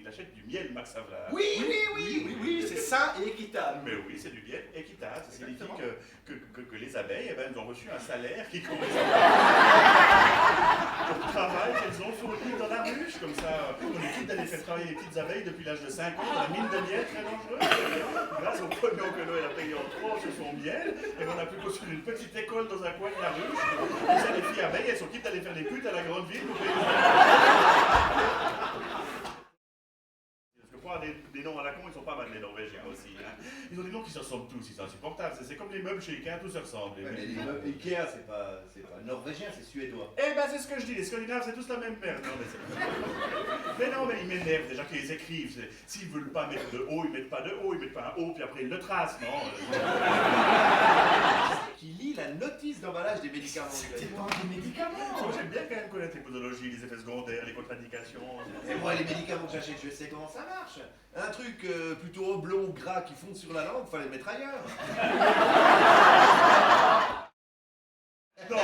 achètes du miel Max Havelaar. Oui, c'est sain et équitable. Mais oui, c'est du miel équitable. Ça signifie que les abeilles, eh ben, elles ont reçu un salaire qui correspond au travail qu'elles ont fourni dans la ruche. Comme ça, on évite d'aller faire travailler les petites abeilles depuis l'âge de 5 ans dans la mine de miel très dangereuse. Grâce au pognon que Noël a payé en trop sur son miel, et on a pu construire une petite école dans un coin de la ruche. Comme ça, les filles abeilles, elles sont quittes d'aller faire des putes à la grande ville pour payer. Parce que pour avoir des noms à la con, ils sont pas mal les Norvégiens aussi. Hein. Ils ont des noms qui se ressemblent tous, ils sont insupportables. C'est comme les meubles chez Ikea, tous se ressemblent. Ouais, mais les meubles Ikea, c'est pas norvégien, c'est suédois. Eh ben c'est ce que je dis, les Scandinaves c'est tous la même merde. Non, mais ils m'énervent déjà qu'ils écrivent. S'ils veulent pas mettre de O, ils mettent pas de O, ils mettent pas un O, puis après ils le tracent, non. Qui lit la notice d'emballage des médicaments. Ça dépend des médicaments. J'aime bien quand même connaître les posologies, les effets secondaires, les contre-indications. Et moi, les médicaments que j'achète, je sais comment ça marche. Un truc plutôt oblong, gras, qui fond sur la langue, fallait le mettre ailleurs. Non,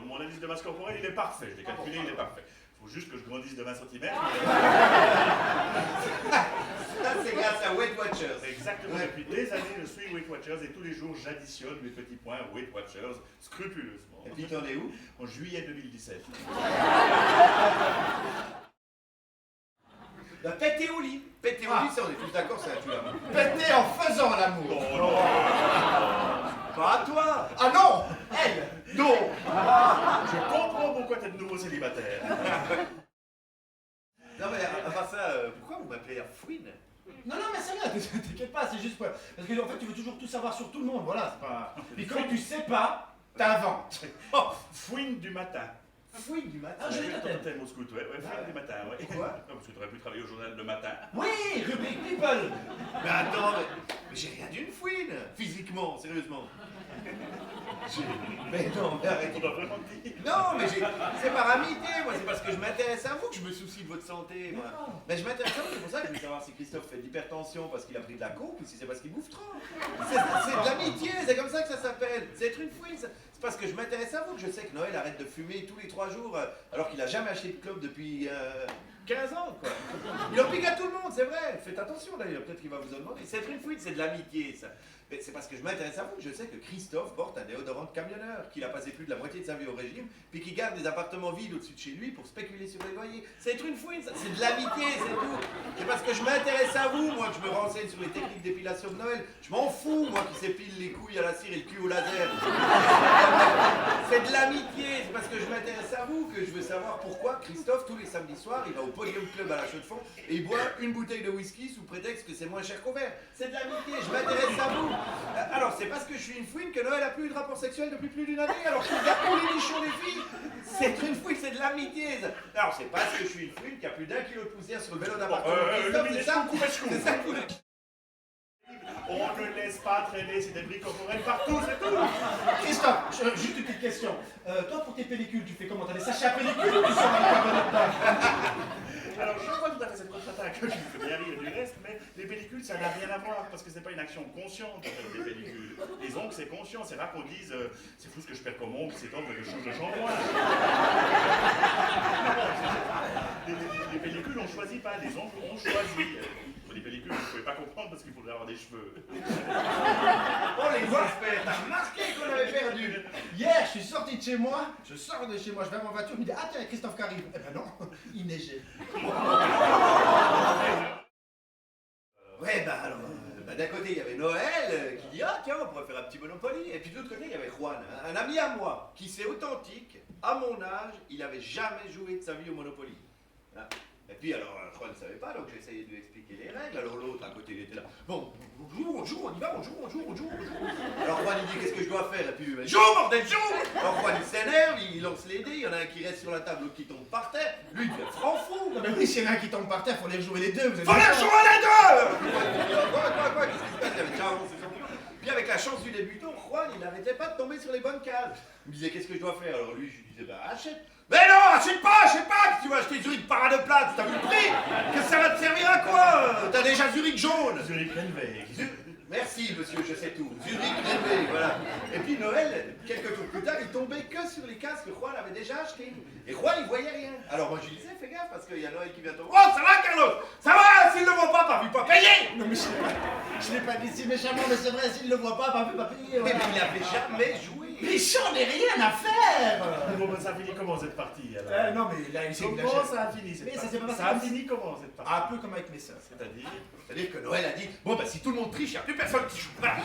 mon indice de masse corporelle, il est parfait. Je l'ai calculé, il est parfait. Il faut juste que je grandisse de 20 cm. Ça, c'est grâce à Weight Watchers. Exactement. Depuis des années, je suis Weight Watchers et tous les jours, j'additionne mes petits points Weight Watchers scrupuleusement. Et puis, t'en es où? En juillet 2017. Bah, péter au lit. Péter au lit, ça, on est tous d'accord, c'est un tue l'amour. Péter en faisant l'amour. Non. Pas à toi. Ah non, elle. Non. Je comprends pourquoi t'es de nouveau célibataire. Non, mais à part ça, pourquoi vous m'appelez Fouine? Non, mais c'est rien, t'inquiète pas, c'est juste parce que en fait tu veux toujours tout savoir sur tout le monde, voilà, c'est pas... Puis quand tu sais pas, t'inventes. Oh, fouine du matin. Fouine du matin. Ah, je l'ai Ton noté. thème au scout, ouais, fouine du matin, ouais. Pourquoi? Parce que t'aurais pu travailler au journal le matin. Oui, rubrique people. Mais attends, mais j'ai rien d'une fouine, physiquement, sérieusement. Mais non, mais arrêtez. On doit vraiment dire. Non, mais c'est par amitié, moi, c'est parce que je m'intéresse à vous que je me soucie de votre santé, moi. Mais je m'intéresse à vous, c'est pour ça que je veux savoir si Christophe fait de l'hypertension parce qu'il a pris de la coke ou si c'est parce qu'il bouffe trop. C'est de l'amitié, c'est comme ça que ça s'appelle. C'est être une fouine, c'est parce que je m'intéresse à vous que je sais que Noël arrête de fumer tous les 3 jours alors qu'il a jamais acheté de clope depuis 15 ans, quoi. Il en pique à tout le monde, c'est vrai. Faites attention d'ailleurs, peut-être qu'il va vous en demander. C'est être une fouine, c'est de l'amitié, ça. Mais c'est parce que je m'intéresse à vous que je sais que Christophe porte un déodorant de camionneur, qu'il a passé plus de la moitié de sa vie au régime, puis qu'il garde des appartements vides au-dessus de chez lui pour spéculer sur les loyers. C'est être une fouine, ça. C'est de l'amitié, c'est tout. C'est parce que je m'intéresse à vous, moi, que je me renseigne sur les techniques d'épilation de Noël. Je m'en fous, moi, qui s'épile les couilles à la cire et le cul au laser. C'est de l'amitié, c'est parce que je m'intéresse à vous que je veux savoir pourquoi Christophe, tous les samedis soirs, il va au Podium Club à la Chaux-de-Fonds et il boit une bouteille de whisky sous prétexte que c'est moins cher qu'au verre. C'est de l'amitié, je m'intéresse à vous. Alors, c'est parce que je suis une fouine que Noël a plus eu de rapport sexuel depuis plus d'une année, alors qu'il garde tous les nichons des filles. C'est une fouine, c'est de l'amitié. Alors, c'est parce que je suis une fouine qu'il y a plus d'1 kilo de poussière sur le vélo d'appartement. Christophe, c'est ça? C'est ça que vous... On ne laisse pas traîner ces débris corporels partout, c'est tout. Christophe, juste une petite question. Toi, pour tes pellicules, tu fais comment? T'as des sachets à pellicules ou tu sors avec un bon dedans? Alors, je vois tout à fait cette contre-attaque qui me fait bien rire du reste, mais les pellicules, ça n'a rien à voir, parce que c'est pas une action consciente, en fait, des pellicules. Les ongles, c'est conscient, c'est rare qu'on dise c'est fou ce que je perds comme ongle, c'est temps que je change de shampoing. Les pellicules, on choisit pas, les ongles, on choisit. Pour les pellicules, vous ne pouvez pas comprendre parce qu'il faudrait avoir des cheveux. Oh, les experts, t'as remarqué qu'on avait perdu. Hier, je suis sorti de chez moi, je sors de chez moi, je vais à ma voiture, je me dis ah tiens, Christophe qui arrive. Eh ben non, il neigeait. Ouais, bah alors, d'un côté, il y avait Noël qui dit ah tiens, on pourrait faire un petit Monopoly. Et puis de l'autre côté, il y avait Juan, un ami à moi, qui c'est authentique. À mon âge, il avait jamais joué de sa vie au Monopoly. Hein. Et puis alors, Juan ne savait pas, donc j'ai essayé de lui expliquer les règles. Alors l'autre, à côté, il était là. Bon, on joue, on y va, on joue. Alors Juan, il dit qu'est-ce que je dois faire? Et puis, joue, bordel, joue. Alors Juan, il s'énerve, il lance les dés, il y en a un qui reste sur la table, l'autre qui tombe par terre. Lui, il fait franc fou. Non mais oui, s'il y en a un qui tombe par terre, faut les jouer les deux. Vous êtes Faut les d'accord? jouer les deux. Quoi, qu'est-ce qui se passe? Il avait déjà avancé son pion. Puis avec la chance du débutant, Juan, il n'arrêtait pas de tomber sur les bonnes cases. Il me disait qu'est-ce que je dois faire? Alors lui, je lui disais bah achète. Mais non, achète pas, tu vas acheter Zurich parade plate, t'as vu le prix? Que ça va te servir à quoi? T'as déjà Zurich jaune. Zurich Renweg. Merci, monsieur, je sais tout. Zurich rêvé, voilà. Et puis Noël, quelques jours plus tard, il tombait que sur les casques que Juan avait déjà achetés. Et Juan, il voyait rien. Alors moi, je lui disais, fais gaffe, parce qu'il y a Noël qui vient tomber. Oh, ça va, Carlos? Ça va? S'il ne le voit pas, t'as vu pas payer? Non mais je l'ai pas dit si méchamment, mais c'est vrai, s'il le voit pas, papier. Mais il n'avait jamais joué. Mais j'en ai rien à faire. Bon, ben, ça a fini comment cette partie alors? Non mais là, il s'est Comment ça a fini cette Mais ça partie? s'est pas passé Ça a comme fini comment cette partie? Un peu comme avec mes sœurs. C'est-à-dire que Noël a dit, bon bah si tout le monde triche, il n'y a plus personne qui joue. Voilà.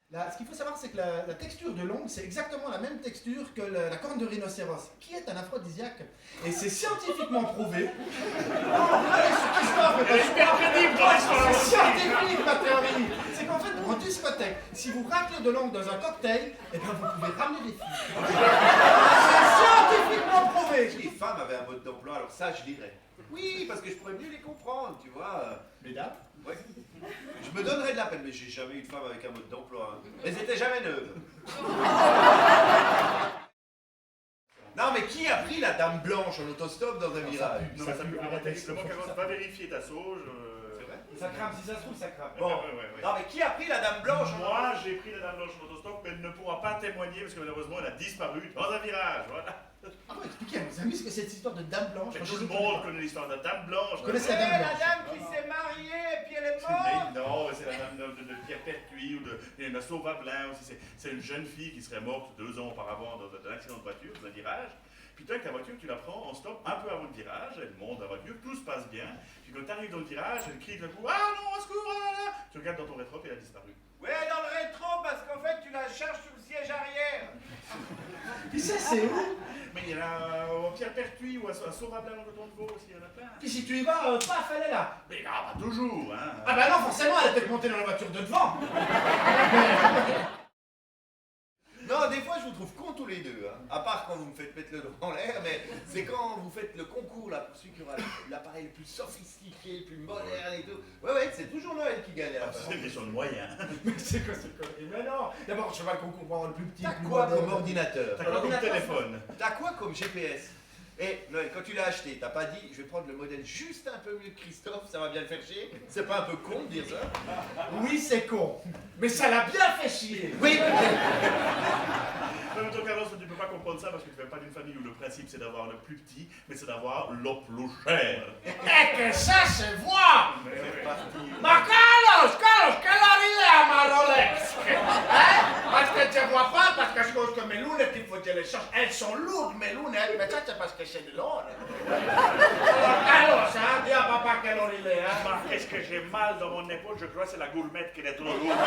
Là, ce qu'il faut savoir, c'est que la texture de l'ongle, c'est exactement la même texture que la corne de rhinocéros, qui est un aphrodisiaque. Et c'est scientifiquement prouvé. Allez sur Christophe, Elle est hyper crédible dans l'histoire c'est aussi. scientifique, ma théorie. C'est qu'en fait, en discothèque, si vous raclez de l'ongle dans un cocktail, eh bien, vous pouvez ramener des filles. C'est scientifiquement prouvé. Si les femmes avaient un mode d'emploi, alors ça, je dirais. Oui, parce que je pourrais mieux les comprendre, tu vois. Mesdames. Ouais. Je me donnerais de la peine, mais j'ai jamais eu de femme avec un mode d'emploi. Hein. Elles étaient jamais neuves. Non, mais qui a pris la dame blanche en autostop dans un virage? Non, mais ça pue, arrêtez. Le manque à va vérifier ta sauge. C'est vrai? Ça crame, si ça se trouve, ça crame. Bon. Ouais. Non, mais qui a pris la dame blanche en Moi, j'ai pris la dame blanche en autostop, mais elle ne pourra pas témoigner parce que malheureusement, elle a disparu dans un virage. Voilà. Ah bon, expliquez à vos amis ce que c'est cette histoire de dame blanche. Mais Moi, tout je le connais monde pas. connaît l'histoire de la dame blanche. Je connaissais la dame la blanche. dame qui s'est mariée et puis elle est Mais morte. non, c'est la dame de Pierre Pertuis ou de Sauvablin aussi. C'est une jeune fille qui serait morte 2 ans auparavant dans un accident de voiture, dans un virage. Puis toi, avec ta voiture, tu la prends en stop un peu avant le virage, elle monte la voiture, tout se passe bien. Puis quand tu arrives dans le virage, elle crie d'un coup, ah non, au secours, ah là là. Tu regardes dans ton rétro et elle a disparu. Ouais, dans le rétro, parce qu'en fait, tu la charges sur le siège arrière. Puis ça, c'est où? Mais il y en a au Pierre Pertuis ou à Sauvablin dans le Coton de Vaud aussi, il y en a plein. Puis si tu y vas, paf, elle est là. Mais pas toujours, hein. Ah bah non, forcément, elle est peut-être montée dans la voiture de devant. Non, des fois, je vous trouve cons tous les deux. Hein. À part quand vous me faites mettre le doigt en l'air, mais c'est quand vous faites le concours là, pour celui qui aura l'appareil le plus sophistiqué, le plus moderne et tout. Ouais, c'est toujours Noël qui gagne à la fin. C'est une question de moyens. Mais c'est quoi cette connerie? Mais non. D'abord, je sais pas qu'on comprend le plus petit. T'as le plus quoi moderne. comme ordinateur? T'as quoi comme téléphone? T'as quoi comme GPS? Et Noël, quand tu l'as acheté, t'as pas dit je vais prendre le modèle juste un peu mieux que Christophe, ça va bien le faire chier? C'est pas un peu con de dire ça? Oui, c'est con. Mais ça l'a bien fait chier. Oui! Mais toi, Carlos, tu peux pas comprendre ça parce que tu viens pas d'une famille où le principe c'est d'avoir le plus petit, mais c'est d'avoir le plus cher. Et que ça se voit. C'est parti. Ma Carlos, quelle arrivée à ma Rolex? Hein? Parce que tu vois pas, parce que je pense que mes lunettes, il faut que je les change. Elles sont lourdes, mes lunettes, mais ça, c'est parce que c'est de l'or. Alors, Carlos, hein, dis à papa quelle heure il est, hein? Qu'est-ce que j'ai mal dans mon épaule? Je crois que c'est la gourmette qui est trop lourde.